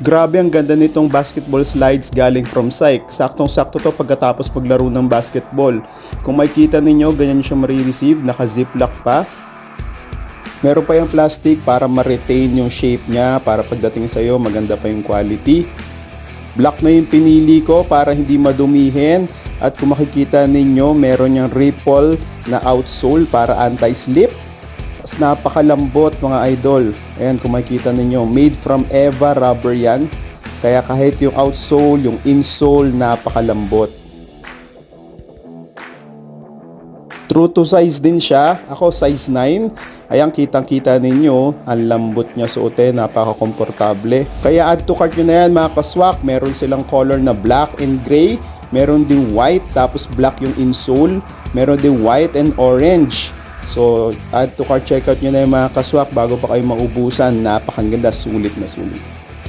Grabe ang ganda nitong basketball slides galing from Psych. Saktong-sakto to pagkatapos paglaro ng basketball. Kung makikita ninyo, ganyan siya marireceive, naka-ziplock pa. Meron pa yung plastic para ma-retain yung shape niya, para pagdating sa'yo maganda pa yung quality. Black na yung pinili ko para hindi madumihin. At kung makikita ninyo, meron yung ripple na outsole para anti-slip. Tapos napakalambot mga idol. Ayan, kung makikita ninyo, made from EVA rubber yan. Kaya kahit yung outsole, yung insole, napakalambot. True to size din siya. Ako size 9. Ayan, kitang-kita ninyo, ang lambot niya suotin, napaka-komportable. Kaya add to cart nyo na yan mga kaswak. Meron silang color na black and gray. Meron din white, tapos black yung insole. Meron din white and orange. So, add to cart, check out nyo na yung mga kaswak bago pa kayo maubusan. Napakaganda, sulit na sulit.